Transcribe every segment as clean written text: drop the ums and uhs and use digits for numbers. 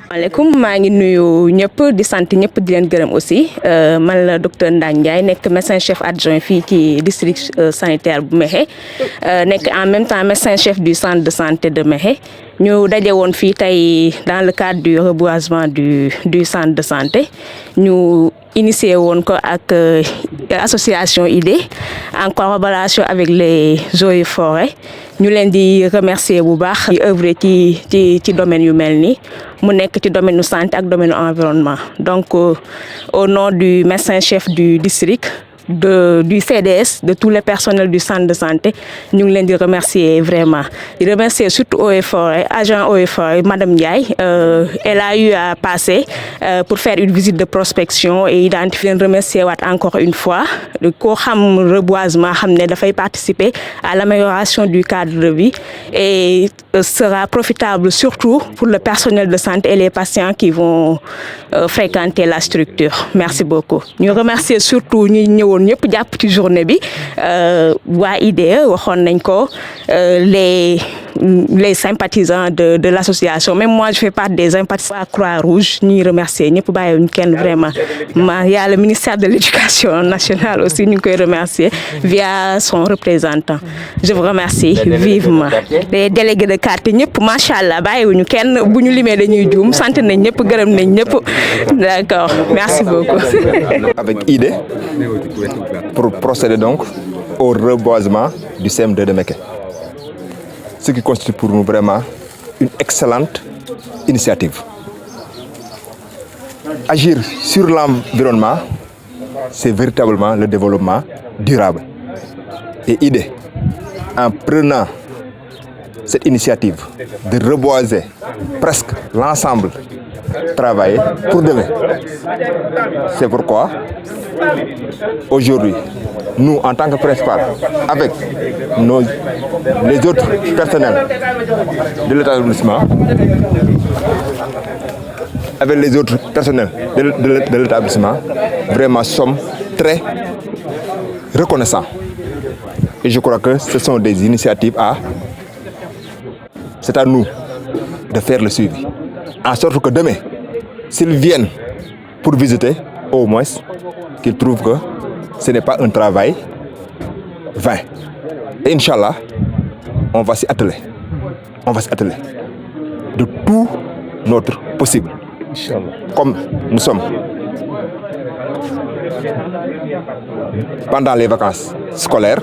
maaleykum maa ngi nuyu ñëpp di sant ñëpp di leen gërëm aussi man la docteur Ndane Ndiaye nekk médecin chef adjoint fii ci district sanitaire bu Mékhé nekk en même temps médecin chef du centre de santé de Mékhé ñu daje woon fii tey dans le cadre du reboisement du centre de santé ñu initié woon ko ak association IDE en collaboration avec les eaux et forêts ñu leen di remercier bu baax di œuvrer ci domaine yu mel nii mu nekk ci domaine santé ak domaine environnement donc au nom du médecin chef du district du CDS de tous les personnels du centre de santé ñu ngi leen di remercier vraiment di remercier surtout Eaux et Forêts agent Eaux et Forêts madame Ndiaye elle a eu à passer pour faire une visite de prospection et identifier remercier waat encore une fois koo xam reboisement xam ne dafay participer à l'amélioration du cadre de vie et sera profitable surtout pour le personnel de santé et les patients qui vont fréquenter la structure merci beaucoup ñu remercier surtout ñi ñëwoon ñëpp jàpp ci journée bi waa IDE waxoon nañ ko les sympathisants de l'association même moi je fais partie des sympathisants Croix-Rouge ñuy remercier ñëpp bàyyiwuñ kenn vraiment y a le ministère de l'éducation nationale aussi ñu ngi koy remercier via son représentant je vous remercie vivement les délégués de quartier ñëpp macha allah bàyyiwuñu kenn bu ñu limee dañuy juum sant nañ ñëpp gërëm nañ ñëpp d'accord merci beaucoup. Avec IDE pour procéder donc au reboisement du CM2 de Mékhé. Ce qui constitue pour nous vraiment une excellente initiative. Agir sur l'environnement, c'est véritablement le développement durable. Et IDE, en prenant cette initiative de reboiser presque l'ensemble, travailler pour demain. C'est pourquoi aujourd'hui, nous, en tant que principal, avec les autres personnels de l'établissement, vraiment sommes très reconnaissants. Et je crois que ce sont des initiatives c'est à nous de faire le suivi. En sorte que demain, s'ils viennent pour visiter, au moins, qu'ils trouvent que ce n'est pas un travail vain. Et Inch'Allah, on va s'y atteler. On va s'y atteler de tout notre possible. Comme nous sommes pendant les vacances scolaires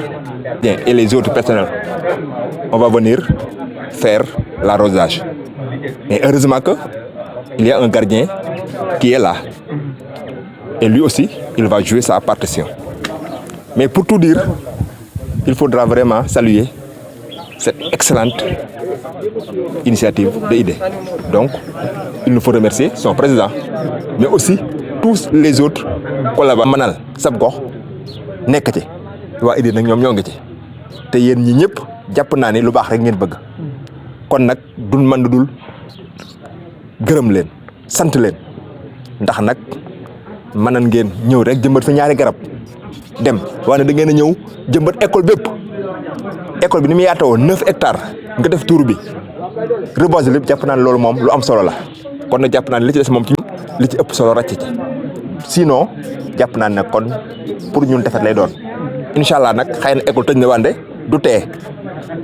et les autres personnels, on va venir faire l'arrosage. Et heureusement qu'il y a un gardien qui est là. Et lui aussi, il va jouer sa partition. Mais pour tout dire, il faudra vraiment saluer cette excellente initiative de IDE. Donc, il nous faut remercier son président, mais aussi tous les autres collaborateurs. Manal sab gox nekk ci waa IDE nag ñoom ñoo ngi ci te yéen ñi ñëpp jàpp naa ne lu baax rek ngeen bëgg kon nag duñ mën dul gërëm leen sant leen ndax nag mënan ngeen ñëw rek jëmbat fa ñaari garab dem waaye da ngeen a ñëw jëmbat école bépp école bi ni mu yaatoo 9 hectares nga def tour bi reboiser lépp jàpp naa ne loolu moom lu am solo la kon nag jàpp naa ne li ci des moom ci li ci ëpp solo ràcc ci sinon jàpp naa ne kon pour ñun defet lay doon incha allah nag xëy na école tëj na wande du tee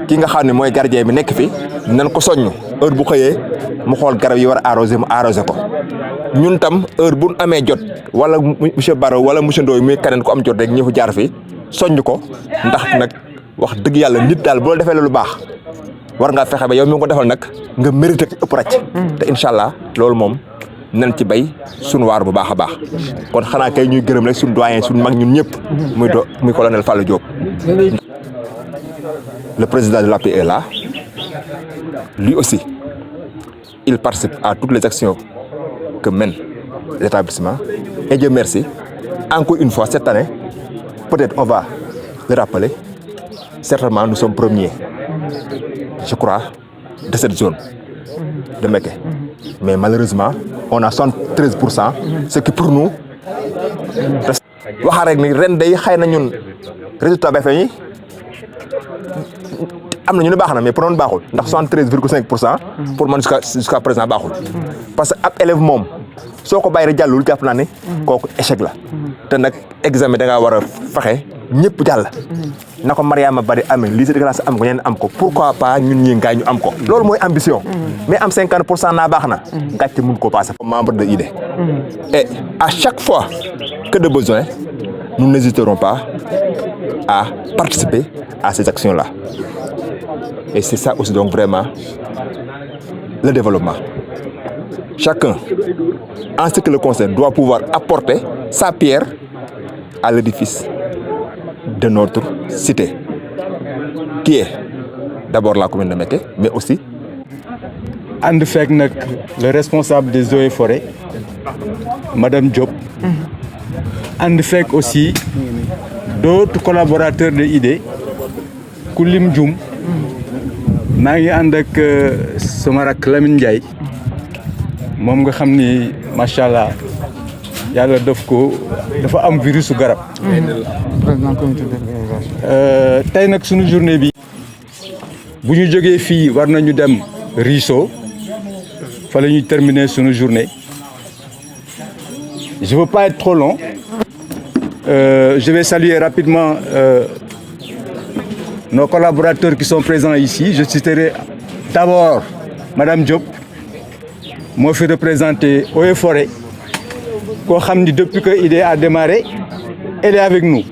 ki nga xam ne mooy gardien bi nekk fi nan ko soññ heure bu xëyee mu xool garab yi war a arrosé mu arrosé ko ñun tam heure bu amee jot wala monsieur Barrow wala monsieur Ndoye muy keneen ko am jot rek ñi fu jaar fi soññ ko ndax nag wax dëgg yàlla nit daal bu la defee lu baax war ngaa fexe ba yow mi ko defal nag nga mérité ëpp ràcc te incha allah loolu moom nañ ci bay suñu waar bu baax a baax kon xanaa kay ñuy gërëm rek suñu doyen suñu mag ñun ñëpp muy colonel Fallou Diop. Le président de l'APE est là. Lui aussi, il participe à toutes les actions que mène l'établissement. Et Dieu merci, encore une fois, cette année, peut-être on va le rappeler, certainement nous sommes premiers, je crois, de cette zone de Mékhé. Mais malheureusement, on a 73%, ce qui pour nous, waxa rek ni ren day xëy na ñun résultat ba fa ñi am na ñu ne baax na mais pour noonu baaxul ndax 73,5% pour man jusqu'à présent baaxul parce que ab élève moom soo ko bàyyi rek jàllul jàpp naa ne kooku échec la te nag examen da ngaa war a fexe ñëpp jàll na ko Mariama Bari amee lycée de classe am ko ñeneen am ko pourquoi pas ñun ñi ngaay ñu am ko loolu mooy ambition mais am 50% naa baax na gàcce mun koo passé membre de IDE et à chaque fois que de besoin nous n'hésiterons pas à participer à ces actions-là et c'est ça aussi donc vraiment le développement chacun en ce que le concerne doit pouvoir apporter sa pierre à l'édifice de notre cité, qui est d'abord la commune de Mékhé, mais aussi ànd fekk nag le responsable des eaux et forêts Madame Diop ànd fekk aussi d'autres collaborateurs de IDE ku lim jum maa ngi ànd ak sama rak Lamine Ndiaye moom nga xam ni macha allah yàlla dafa am virusu garab. président comité d'organisation. tey nag sunu journée bi bu ñu jógee fii war nañu dem Riso fa la ñuy terminer sunu journée je veux pas être trop long je vais saluer rapidement nos collaborateurs qui sont présents ici je citerai d'abord Madame Diop moo fi représenté Eaux et Forêts koo xam ni depuis que IDE a démarré elle est avec nous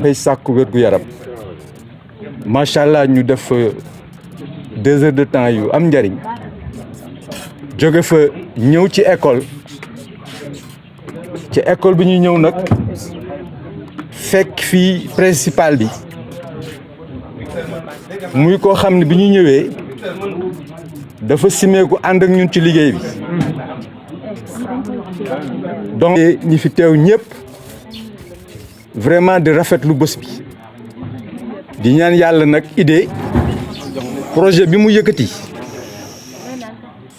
day sàkku wér gu yaram macha allah ñu def 2 heures de temps yu am njariñ jóge fa ñëw ci école bi ñu ñëw nag fekk fii principal bi muy koo xam ne bi ñu ñëwee dafa simeeku ànd ak ñun ci liggéey bi donc ñi fi teew ñëpp vraiment di rafetlu bés bi di ñaan yàlla nag IDE projet bi mu yëkkati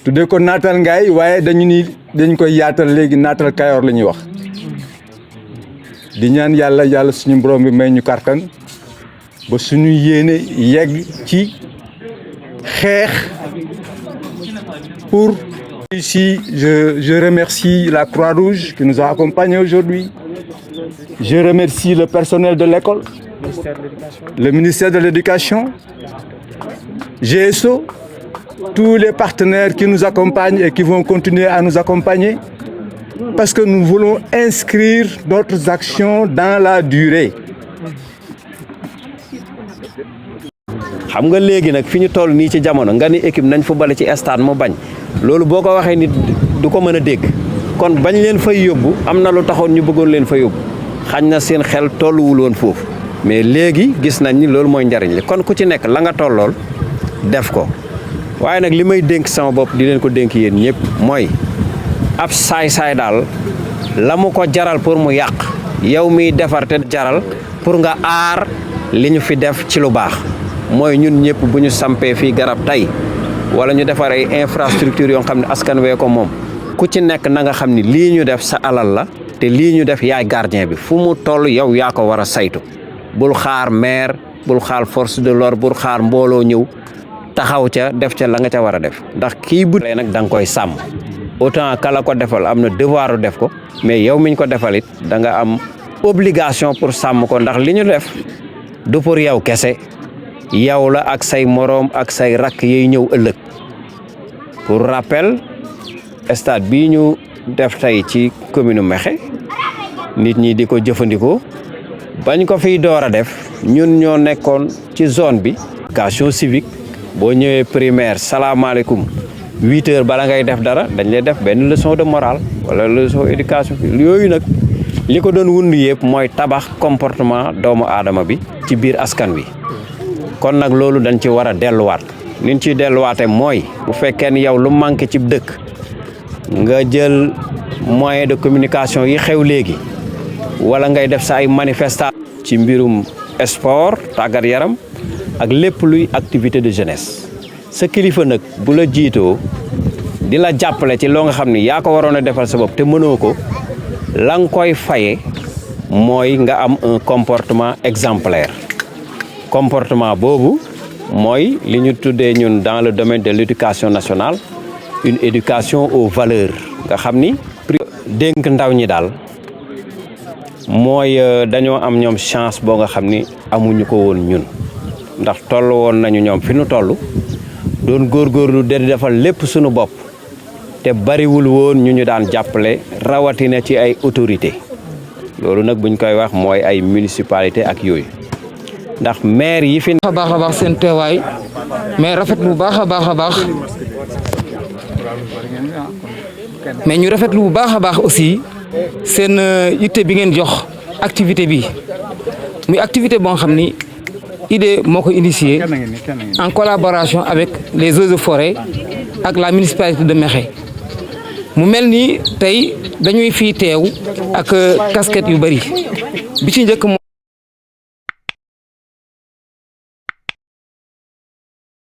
tuddee ko naatal ngaay waaye dañ koy yaatal léegi naatal Kayoor la ñuy wax di ñaan yàlla suñu borom bi may ñu kartan ba suñu yéene yegg ci xeex pour ici je remercie la Croix-Rouge qui nous a accompagnés aujourd'hui je remercie le personnel de l'école le ministère de l'Éducation GSO tous les partenaires qui nous accompagnent et qui vont continuer à nous accompagner parce que nous voulons inscrire notre action dans la durée. xam nga léegi nag fi ñu toll nii ci jamono nga ni équipe nañ football ci stade mu bañ loolu boo ko waxee nit du ko mën a dégg kon bañ leen fay yóbbu am na lu taxoon ñu bëggoon leen fa yóbbu xañ na seen xel tolluwul woon foofu mais léegi gis nañ ni loolu mooy njariñ li kon ku ci nekk la nga tollool def ko waaye nag li may dénk sama bopp di leen ko dénk yéen ñëpp mooy ab saay-saay daal la mu ko jaral pour mu yàq yow miy defar te jaral pour nga aar li ñu fi def ci lu baax mooy ñun ñëpp bu ñu sampee fii garab tey wala ñu defar ay infrastructure yoo xam ne askan wee ko moom ku ci nekk na nga xam ni lii ñu def sa alal la te lii ñu def yaay gardien bi fu mu toll yow yaa ko war a saytu bul xaar maire bul xaar force de l'ordre bul xaar mbooloo ñëw taxaw ca def ca la nga ca war a def ndax kii bu nag da nga koy sàmm autant kala ko defal am na devoir def ko mais yow miñ ko defal it da nga am obligation pour sàmm ko ndax li ñu def du pour yow kese yow la ak say moroom ak say rakk yiy ñëw ëllëg pour rappel stade bii ñu def tey ci commune Mékhé nit ñi di ko jëfandikoo bañ ko fiy door a def ñun ñoo nekkoon ci zone bi éducation civique boo ñëwee primaire salaamaaleykum 8 heures bala ngay def dara dañ lay def benn leçon de morale wala leçon éducation yooyu nag li ko doon wund yëpp mooy tabax comportement doomu aadama bi ci biir askan wi kon nag loolu dañ ci war a delluwaat niñ ciy delluwaate mooy bu fekkee ni yow lu manqué ci dëkk nga jël moyen de communication yi xew léegi wala ngay def sa ay manifestation ci mbirum sport tàggat yaram ak lépp luy activité de jeunesse sa kilifa nag bu la jiitoo di la jàppale ci loo nga xam ni yaa ko waroon a defal sa bopp te mënoo ko la nga koy faye mooy nga am un comportement exemplaire comportement boobu mooy li ñu tuddee ñun dans le domaine de l'éducation nationale une éducation aux valeurs nga xam ni dénk ndaw ñi daal mooy dañoo am ñoom chance boo nga xam ni amuñu ko woon ñun ndax toll woon nañu ñoom fi ñu toll doon góorgóorlu de defal lépp suñu bopp te bariwul woon ñu daan jàppale rawatina ci ay autorité loolu nag buñ koy wax mooy ay municipalité ak yooyu ndax maire yi fi baax a baax seen teewaay mais rafet bu baax a baax mais ñu rafetlu bu baax a baax aussi seen yitte bi ngeen jox activité bi muy activité boo xam ni idée moo ko initié en collaboration avec les eaux et forêts ak la municipalité de Mékhé mu mel ni tey dañuy fii teew ak casquette yu bari bi ci njëkk